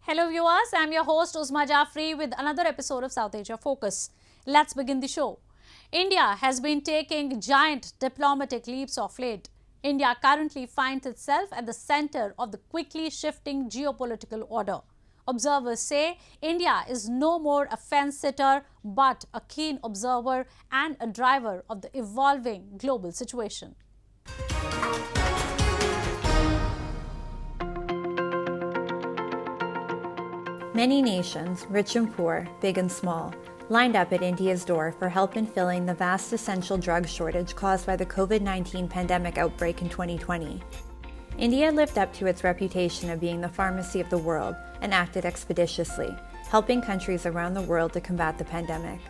Hello viewers, I am your host Uzma Jafri with another episode of South Asia Focus. Let's begin the show. India has been taking giant diplomatic leaps of late. India currently finds itself at the center of the quickly shifting geopolitical order. Observers say India is no more a fence-sitter but a keen observer and a driver of the evolving global situation. Many nations, rich and poor, big and small, lined up at India's door for help in filling the vast essential drug shortage caused by the COVID-19 pandemic outbreak in 2020. India lived up to its reputation of being the pharmacy of the world and acted expeditiously, helping countries around the world to combat the pandemic.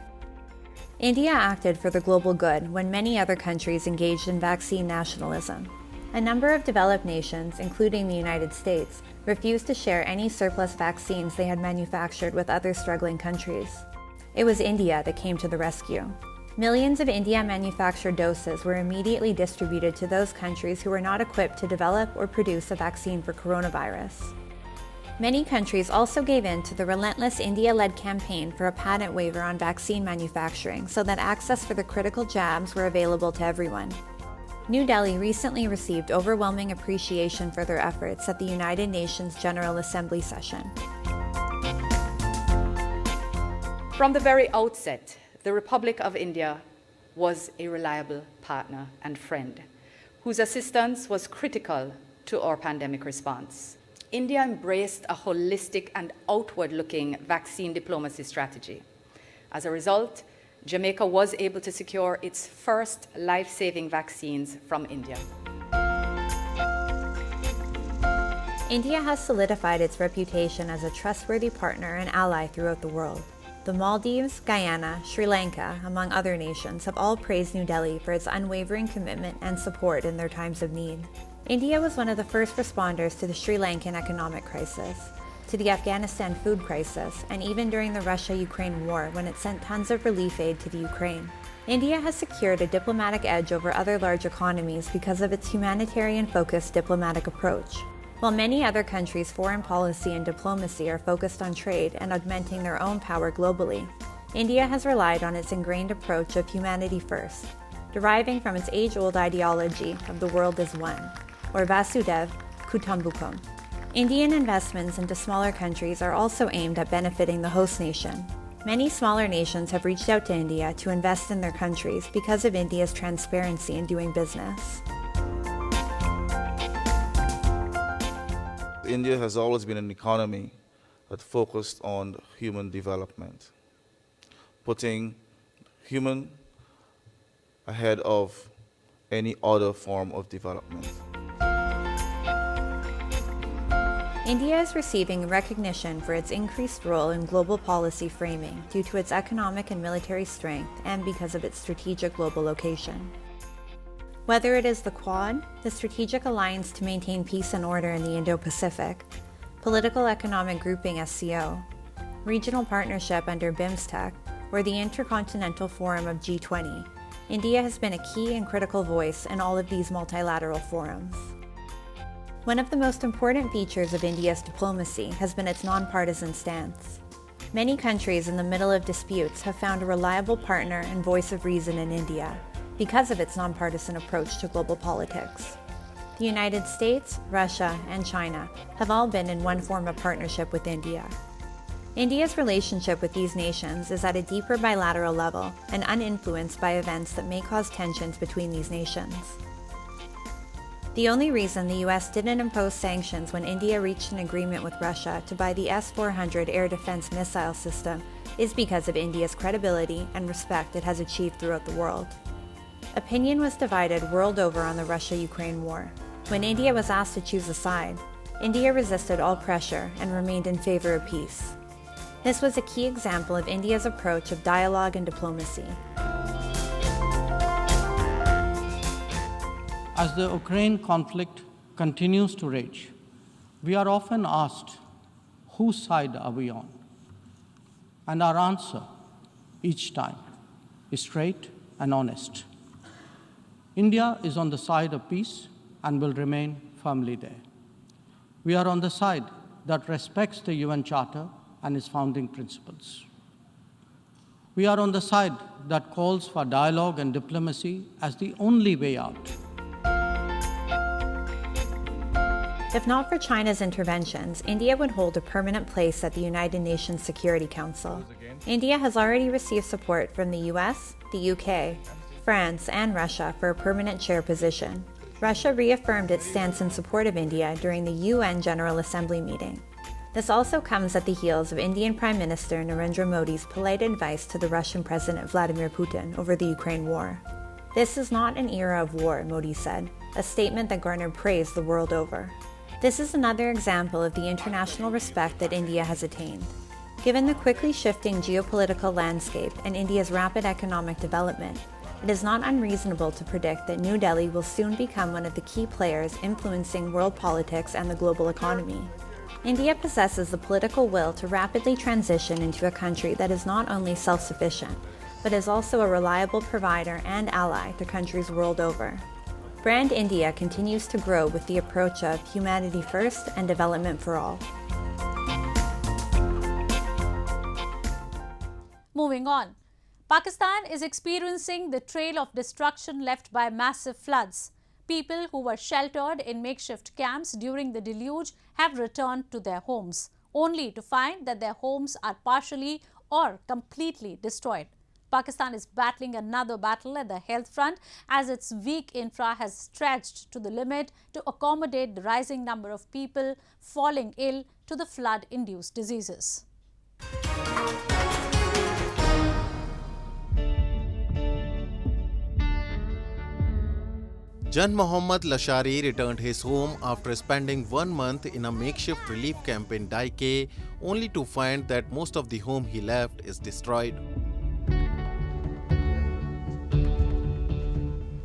India acted for the global good when many other countries engaged in vaccine nationalism. A number of developed nations, including the United States, refused to share any surplus vaccines they had manufactured with other struggling countries. It was India that came to the rescue. Millions of India-manufactured doses were immediately distributed to those countries who were not equipped to develop or produce a vaccine for coronavirus. Many countries also gave in to the relentless India-led campaign for a patent waiver on vaccine manufacturing so that access for the critical jabs were available to everyone. New Delhi recently received overwhelming appreciation for their efforts at the United Nations General Assembly session. From the very outset, the Republic of India was a reliable partner and friend, whose assistance was critical to our pandemic response. India embraced a holistic and outward-looking vaccine diplomacy strategy. As a result, Jamaica was able to secure its first life-saving vaccines from India. India has solidified its reputation as a trustworthy partner and ally throughout the world. The Maldives, Guyana, Sri Lanka, among other nations, have all praised New Delhi for its unwavering commitment and support in their times of need. India was one of the first responders to the Sri Lankan economic crisis, to the Afghanistan food crisis, and even during the Russia-Ukraine war when it sent tons of relief aid to the Ukraine. India has secured a diplomatic edge over other large economies because of its humanitarian-focused diplomatic approach. While many other countries' foreign policy and diplomacy are focused on trade and augmenting their own power globally, India has relied on its ingrained approach of humanity first, deriving from its age-old ideology of the world as one, or Vasudhaiva Kutumbakam. Indian investments into smaller countries are also aimed at benefiting the host nation. Many smaller nations have reached out to India to invest in their countries because of India's transparency in doing business. India has always been an economy that focused on human development, putting human ahead of any other form of development. India is receiving recognition for its increased role in global policy framing due to its economic and military strength and because of its strategic global location. Whether it is the Quad, the strategic alliance to maintain peace and order in the Indo-Pacific, political economic grouping SCO, regional partnership under BIMSTEC, or the Intercontinental Forum of G20, India has been a key and critical voice in all of these multilateral forums. One of the most important features of India's diplomacy has been its nonpartisan stance. Many countries in the middle of disputes have found a reliable partner and voice of reason in India because of its nonpartisan approach to global politics. The United States, Russia, and China have all been in one form of partnership with India. India's relationship with these nations is at a deeper bilateral level and uninfluenced by events that may cause tensions between these nations. The only reason the US didn't impose sanctions when India reached an agreement with Russia to buy the S-400 air defense missile system is because of India's credibility and respect it has achieved throughout the world. Opinion was divided world over on the Russia-Ukraine war. When India was asked to choose a side, India resisted all pressure and remained in favor of peace. This was a key example of India's approach of dialogue and diplomacy. As the Ukraine conflict continues to rage, we are often asked, whose side are we on? And our answer, each time, is straight and honest. India is on the side of peace and will remain firmly there. We are on the side that respects the UN Charter and its founding principles. We are on the side that calls for dialogue and diplomacy as the only way out. If not for China's interventions, India would hold a permanent place at the United Nations Security Council. India has already received support from the US, the UK, France, and Russia for a permanent chair position. Russia reaffirmed its stance in support of India during the UN General Assembly meeting. This also comes at the heels of Indian Prime Minister Narendra Modi's polite advice to the Russian President Vladimir Putin over the Ukraine war. "This is not an era of war," Modi said, a statement that garnered praise the world over. This is another example of the international respect that India has attained. Given the quickly shifting geopolitical landscape and India's rapid economic development, it is not unreasonable to predict that New Delhi will soon become one of the key players influencing world politics and the global economy. India possesses the political will to rapidly transition into a country that is not only self-sufficient, but is also a reliable provider and ally to countries world over. Brand India continues to grow with the approach of humanity first and development for all. Moving on, Pakistan is experiencing the trail of destruction left by massive floods. People who were sheltered in makeshift camps during the deluge have returned to their homes, only to find that their homes are partially or completely destroyed. Pakistan is battling another battle at the health front as its weak infra has stretched to the limit to accommodate the rising number of people falling ill to the flood-induced diseases. Jan Mohammad Lashari returned his home after spending 1 month in a makeshift relief camp in Daike, only to find that most of the home he left is destroyed.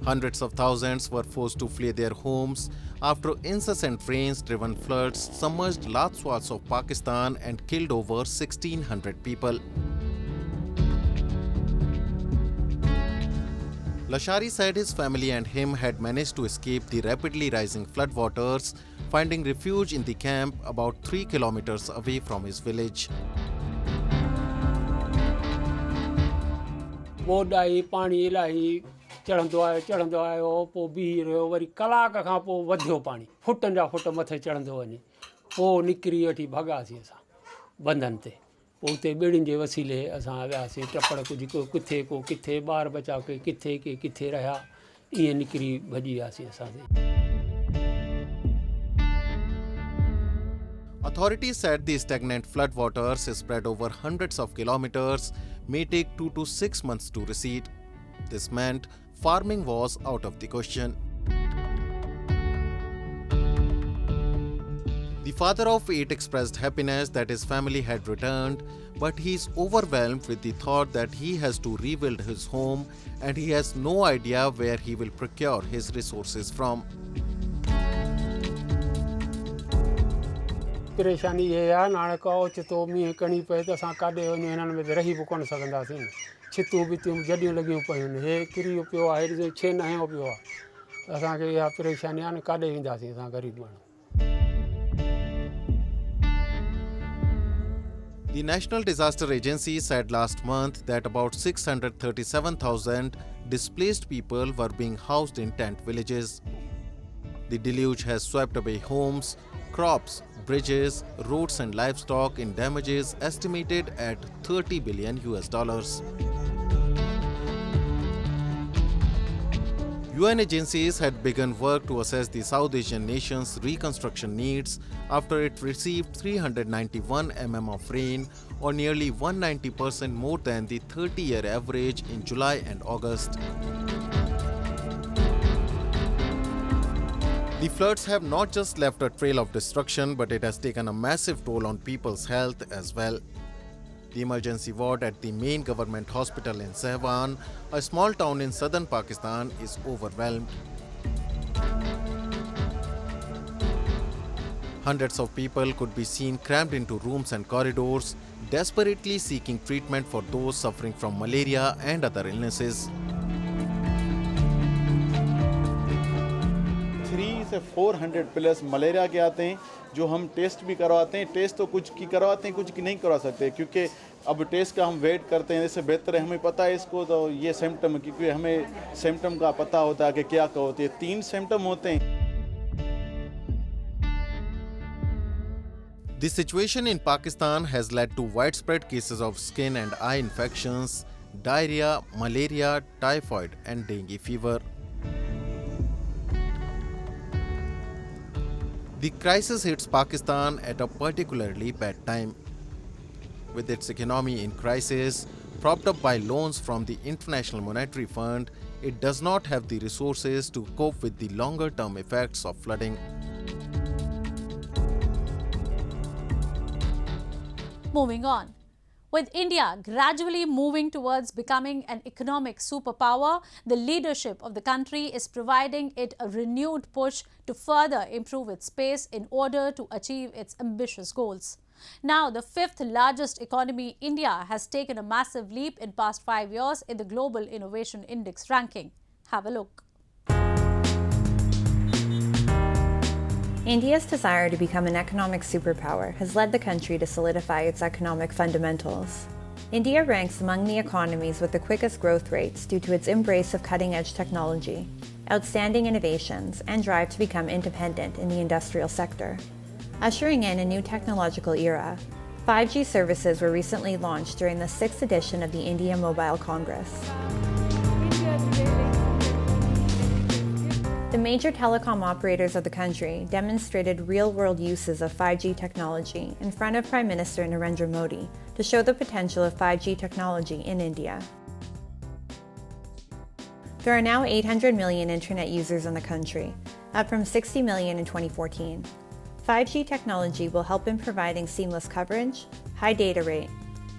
Hundreds of thousands were forced to flee their homes after incessant rains-driven floods submerged large swaths of Pakistan and killed over 1,600 people. Lashari said his family and him had managed to escape the rapidly rising floodwaters, finding refuge in the camp about 3 kilometers away from his village. चढ़ंदो आयो पोइ बीही रहियो worry कलाक खां पोइ वधियो पाणी फुटनि जा foot मथे चढ़ंदो वञे पोइ निकिरी वठी भॻासीं असां बंधनि ते पोइ उते ॿेड़ियुनि जे वसीले असां वियासीं टपड़ कुझु को किथे ॿार बचा के किथे रहिया ईअं निकिरी भॼी वियासीं असां. Authorities said the stagnant floodwaters spread over hundreds of kilometers may take 2 to 6 months to recede. This meant farming was out of the question. The father of 8 expressed happiness that his family had returned, but he is overwhelmed with the thought that he has to rebuild his home and he has no idea where he will procure his resources from. परेशानी ये आहे हाणे को चितो मींहुं कणी पए त असां काॾे वञूं हिननि में रही बि कोन सघंदासीं न छितूं बितियूं जॾियूं लॻियूं पयूं आहिनि हे किरी पियो आहे हेॾे छेन हयो पियो आहे असांखे इहा परेशानी आहे न काॾे वेंदासीं असां ग़रीब माण्हू. The National Disaster Agency said last month that about 637,000 displaced people were being housed in tent villages. The deluge has swept away homes, crops, bridges, roads and livestock in damages estimated at $30 billion. UN agencies had begun work to assess the South Asian nation's reconstruction needs after it received 391 mm of rain, or nearly 190% more than the 30-year average in July and August. The floods have not just left a trail of destruction, but it has taken a massive toll on people's health as well. The emergency ward at the main government hospital in Sehwan, a small town in southern Pakistan, is overwhelmed. Hundreds of people could be seen crammed into rooms and corridors, desperately seeking treatment for those suffering from malaria and other illnesses. से 400 plus malaria के आते हैं, जो हम test भी करवाते हैं। Test तो कुछ की करवाते हैं, कुछ की नहीं करवा सकते, क्योंकि अब टेस्ट का हम वेट करते हैं। इससे बेहतर है हमें पता है इसको तो ये सिम्टम, क्योंकि हमें सिम्टम का पता होता है कि क्या होती है। 3 सिम्टम होते हैं। The situation in Pakistan has led to widespread cases of skin and eye infections, diarrhea, malaria, typhoid, and dengue fever. The crisis hits Pakistan at a particularly bad time. With its economy in crisis, propped up by loans from the International Monetary Fund, it does not have the resources to cope with the longer-term effects of flooding. Moving on. With India gradually moving towards becoming an economic superpower, the leadership of the country is providing it a renewed push to further improve its pace in order to achieve its ambitious goals. Now, the 5th largest economy, India has taken a massive leap in past 5 years in the Global Innovation Index ranking. Have a look. India's desire to become an economic superpower has led the country to solidify its economic fundamentals. India ranks among the economies with the quickest growth rates due to its embrace of cutting-edge technology, outstanding innovations, and drive to become independent in the industrial sector. Ushering in a new technological era, 5G services were recently launched during the 6th edition of the India Mobile Congress. The major telecom operators of the country demonstrated real-world uses of 5G technology in front of Prime Minister Narendra Modi to show the potential of 5G technology in India. There are now 800 million internet users in the country, up from 60 million in 2014. 5G technology will help in providing seamless coverage, high data rate,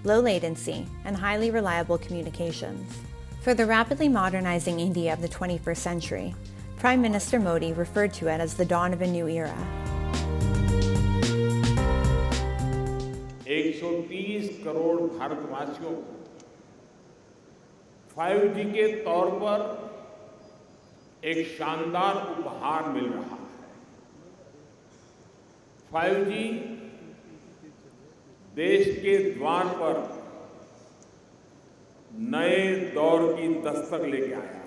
low latency, and highly reliable communications. For the rapidly modernizing India of the 21st century, Prime Minister Modi referred to it as the dawn of a new era. 130 crore भारतवासियों को 5G के तौर पर एक शानदार उपहार मिल रहा है। 5G देश के द्वार पर नए दौर की दस्तक लेके आया है।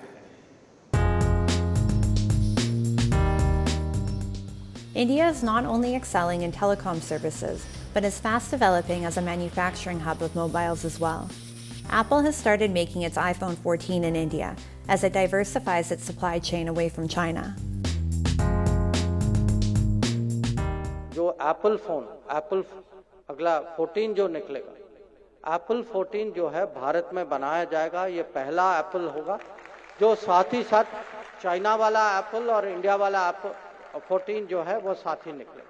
India is not only excelling in telecom services, but is fast developing as a manufacturing hub of mobiles as well. Apple has started making its iPhone 14 in India as it diversifies its supply chain away from China. जो Apple अगला 14 जो निकलेगा, Apple 14 जो है भारत में बनाया जाएगा। ये पहला एप्पल होगा जो साथ ही साथ चाइना वाला एप्पल और इंडिया वाला एप्पल 14 जो है वो साथ ही निकलेगा।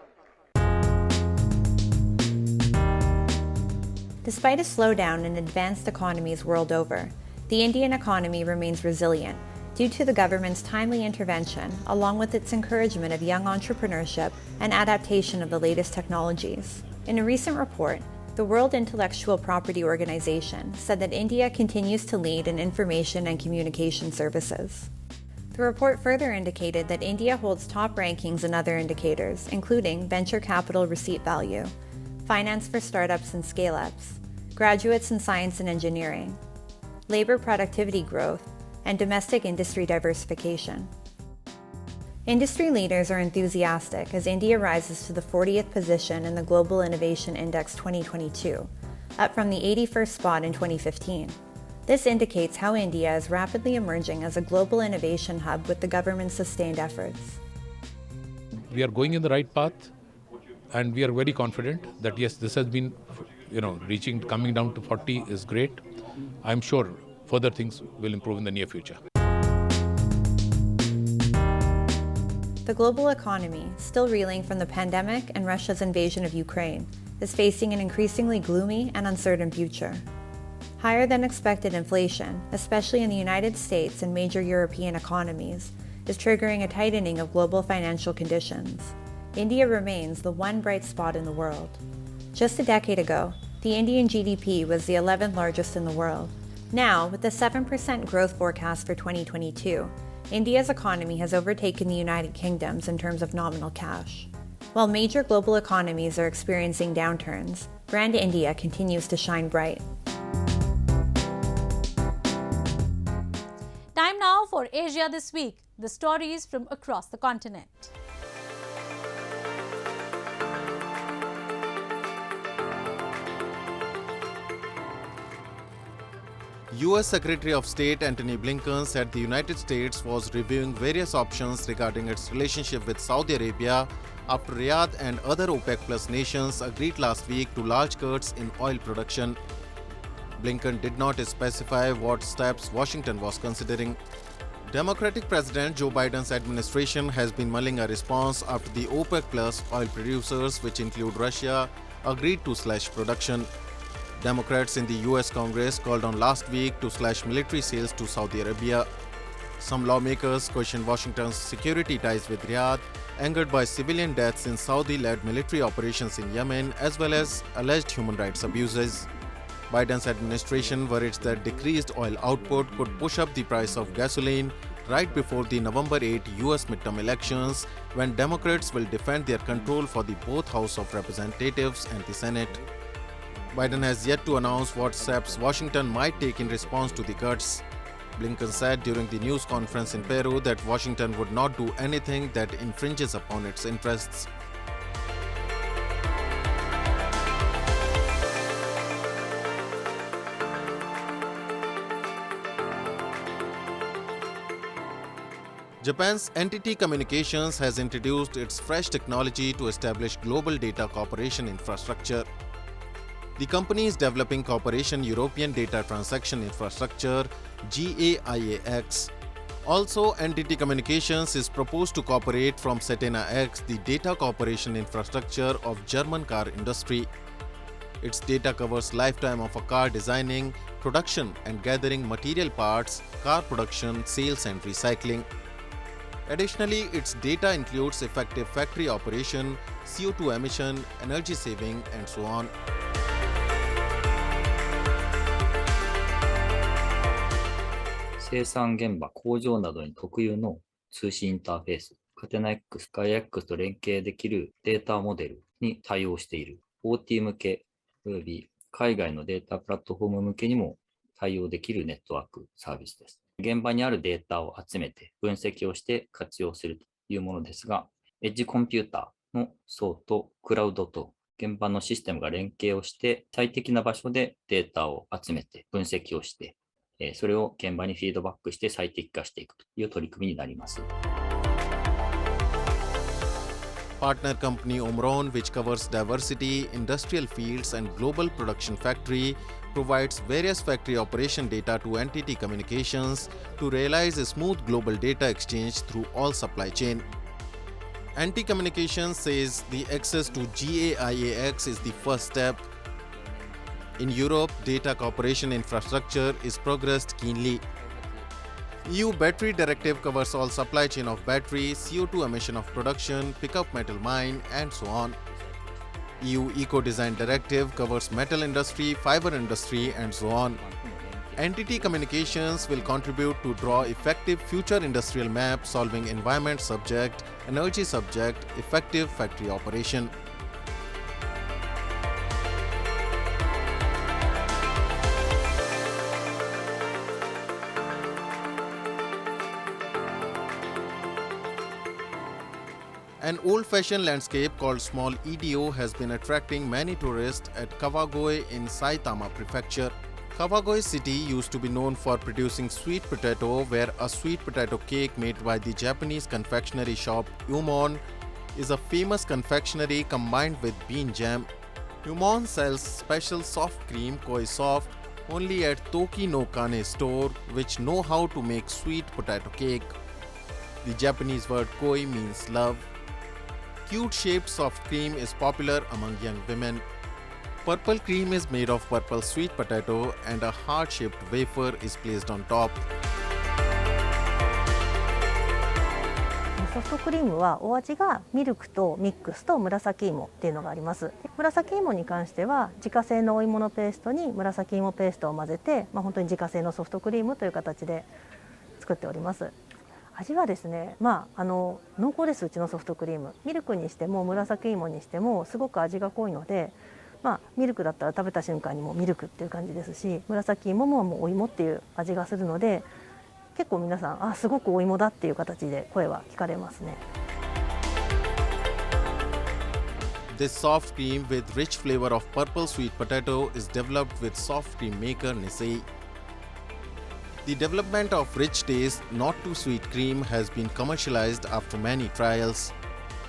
Despite a slowdown in advanced economies world over, the Indian economy remains resilient due to the government's timely intervention, along with its encouragement of young entrepreneurship and adaptation of the latest technologies. In a recent report, the World Intellectual Property Organization said that India continues to lead in information and communication services. The report further indicated that India holds top rankings in other indicators, including venture capital receipt value, finance for startups and scale-ups, graduates in science and engineering, labor productivity growth, and domestic industry diversification. Industry leaders are enthusiastic as India rises to the 40th position in the Global Innovation Index 2022, up from the 81st spot in 2015. This indicates how India is rapidly emerging as a global innovation hub with the government's sustained efforts. We are going in the right path, and we are very confident that yes, this has been, coming down to 40 is great. I'm sure further things will improve in the near future. The global economy, still reeling from the pandemic and Russia's invasion of Ukraine, is facing an increasingly gloomy and uncertain future. Higher than expected inflation, especially in the United States and major European economies, is triggering a tightening of global financial conditions. India remains the one bright spot in the world. Just a decade ago, the Indian GDP was the 11th largest in the world. Now, with a 7% growth forecast for 2022, India's economy has overtaken the United Kingdom's in terms of nominal cash. While major global economies are experiencing downturns, brand India continues to shine bright. Time now for Asia This Week, the stories from across the continent. US Secretary of State Antony Blinken said the United States was reviewing various options regarding its relationship with Saudi Arabia after Riyadh and other OPEC Plus nations agreed last week to large cuts in oil production. Blinken did not specify what steps Washington was considering. Democratic President Joe Biden's administration has been mulling a response after the OPEC Plus oil producers, which include Russia, agreed to slash production. Democrats in the US Congress called on last week to slash military sales to Saudi Arabia. Some lawmakers questioned Washington's security ties with Riyadh, angered by civilian deaths in Saudi-led military operations in Yemen, as well as alleged human rights abuses. Biden's administration worries that decreased oil output could push up the price of gasoline right before the November 8 US midterm elections, when Democrats will defend their control for the both House of Representatives and the Senate. Biden has yet to announce what steps Washington might take in response to the cuts. Blinken said during the news conference in Peru that Washington would not do anything that infringes upon its interests. Japan's NTT Communications has introduced its fresh technology to establish global data cooperation infrastructure. The company is developing Cooperation European Data Transaction Infrastructure (GAIAX). Also, NTT Communications is proposed to cooperate from Setena X, the data cooperation infrastructure of German car industry. Its data covers lifetime of a car designing, production and gathering material parts, car production, sales and recycling. Additionally, its data includes effective factory operation, CO2 emission, energy saving, and so on. 生産現場、工場などに特有の通信インターフェース、カテナ X、ガイア X と連携できるデータモデルに対応している OT 向けおよび海外のデータプラットフォーム向けにも対応できるネットワークサービスです。現場にあるデータを集めて分析をして活用するというものですが、エッジコンピューターの層とクラウドと現場のシステムが連携をして最適な場所でデータを集めて分析をしてそれを現場にフィードバックして最適化していくという取り組みになります。Partner company Omron, which covers diversity, industrial fields and global production factory, provides various factory operation data to NTT Communications to realize a smooth global data exchange through all supply chain. NTT Communications says the access to GAIAX is the first step. In Europe, data cooperation infrastructure is progressed keenly. EU Battery Directive covers all supply chain of battery, CO2 emission of production, pickup metal mine, and so on. EU Eco Design Directive covers metal industry, fiber industry, and so on. NTT Communications will contribute to draw effective future industrial map solving environment subject, energy subject, effective factory operation. An old-fashioned landscape called Small EDO has been attracting many tourists at Kawagoe in Saitama Prefecture. Kawagoe city used to be known for producing sweet potato, where a sweet potato cake made by the Japanese confectionery shop Umon is a famous confectionery combined with bean jam. Umon sells special soft cream Koi Soft only at Toki no Kane store, which know how to make sweet potato cake. The Japanese word koi means love. Cute-shaped soft cream is popular among young women. Purple cream is made of purple sweet potato and a heart-shaped wafer is placed on top. ソフトクリームはお味がミルクとミックスと紫芋っていうのがあります。紫芋に関しては自家製のお芋のペーストに紫芋ペーストを混ぜて、本当に自家製のソフトクリームという形で作っております。味はですね、濃厚です。うちのソフトクリーム、ミルクにしても紫芋にしてもすごく味が濃いので、ミルクだったら食べた瞬間にもうミルクっていう感じですし、紫芋ももうお芋っていう味がするので、結構皆さんすごくお芋だっていう形で声は聞かれますね。This soft cream with rich flavor of purple sweet potato is developed with soft cream maker Nisei. The development of rich taste, not too sweet cream has been commercialized after many trials.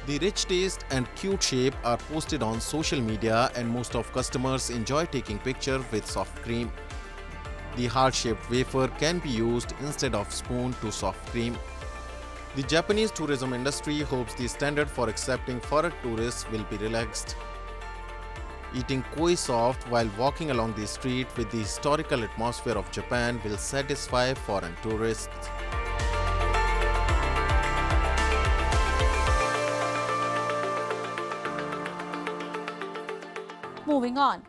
The rich taste and cute shape are posted on social media and most of customers enjoy taking picture with soft cream. The heart-shaped wafer can be used instead of spoon to soft cream. The Japanese tourism industry hopes the standard for accepting foreign tourists will be relaxed. Eating koi soft while walking along the street with the historical atmosphere of Japan will satisfy foreign tourists. Moving on.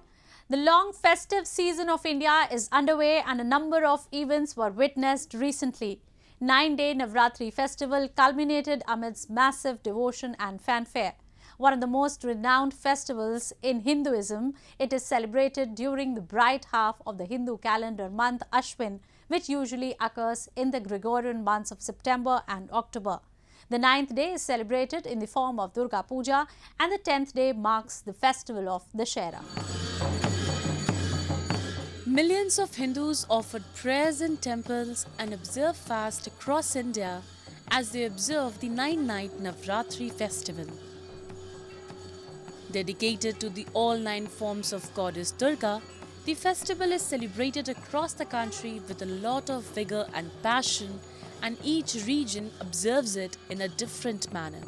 The long festive season of India is underway and a number of events were witnessed recently. 9-day Navratri festival culminated amidst massive devotion and fanfare. One of the most renowned festivals in Hinduism, it is celebrated during the bright half of the Hindu calendar month Ashwin, which usually occurs in the Gregorian months of September and October. The 9th day is celebrated in the form of Durga Puja and the 10th day marks the festival of Dussehra. Millions of Hindus offered prayers in temples and observed fast across India as they observe the 9-night Navratri festival. Dedicated to the all 9 forms of goddess Durga, the festival is celebrated across the country with a lot of vigor and passion, and each region observes it in a different manner.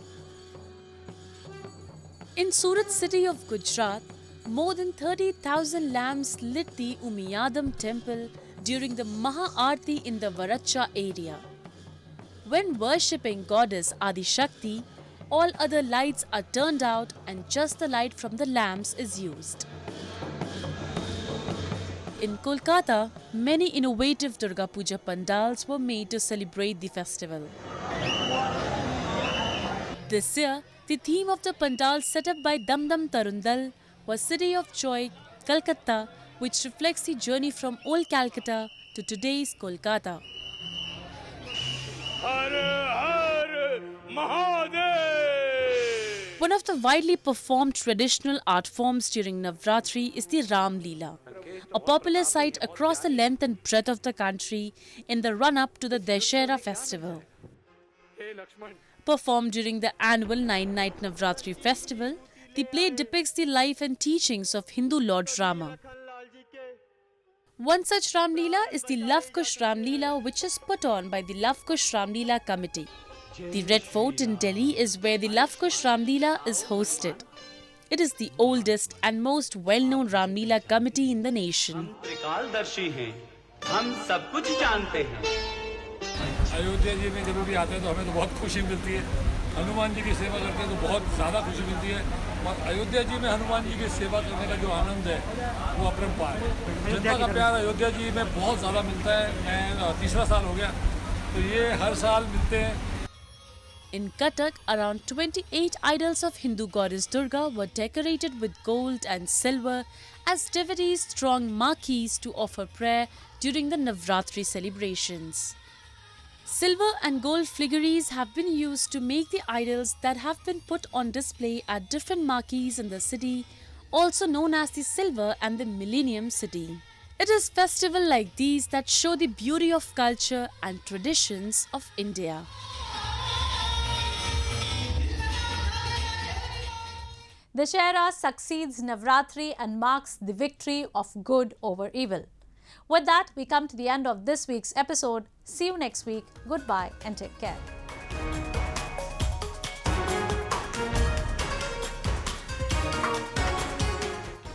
In Surat city of Gujarat, more than 30,000 lamps lit the Umiyadam temple during the Maha Aarti in the Varacha area. When worshipping goddess Adi Shakti, all other lights are turned out and just the light from the lamps is used. In Kolkata, many innovative Durga Puja pandals were made to celebrate the festival. This year, the theme of the pandal set up by Dam Dam Tarundal was City of Joy, Calcutta, which reflects the journey from old Calcutta to today's Kolkata. One of the widely performed traditional art forms during Navratri is the Ram Leela, a popular sight across the length and breadth of the country in the run-up to the Dussehra festival. Performed during the annual 9-night Navratri festival, the play depicts the life and teachings of Hindu Lord Rama. One such Ram Leela is the Love Kush Ram Leela, which is put on by the Love Kush Ram Leela committee. The Red Fort in Delhi is where the Love Kush Ram Leela is hosted. It is the oldest and most well-known Ram Leela committee in the nation. Ayodhya ji में जब भी आते हैं तो हमें तो बहुत खुशी मिलती है। हनुमान जी की सेवा करते हैं तो बहुत ज़्यादा खुशी मिलती है और अयोध्या जी में हनुमान जी की सेवा करने का जो आनंद है वो अपरंपार है। जनता का प्यार अयोध्या जी में बहुत ज़्यादा मिलता है। मैं तीसरा साल हो गया तो ये हर साल मिलते हैं। In Cuttack, around 28 idols of Hindu goddess Durga were decorated with gold and silver as devotees thronged marquees to offer prayer during the Navratri celebrations. Silver and gold filigranes have been used to make the idols that have been put on display at different marquees in the city, also known as the Silver and the Millennium City. It is festivals like these that show the beauty of culture and traditions of India. Dussehra succeeds Navratri and marks the victory of good over evil. With that, we come to the end of this week's episode. See you next week. Goodbye and take care.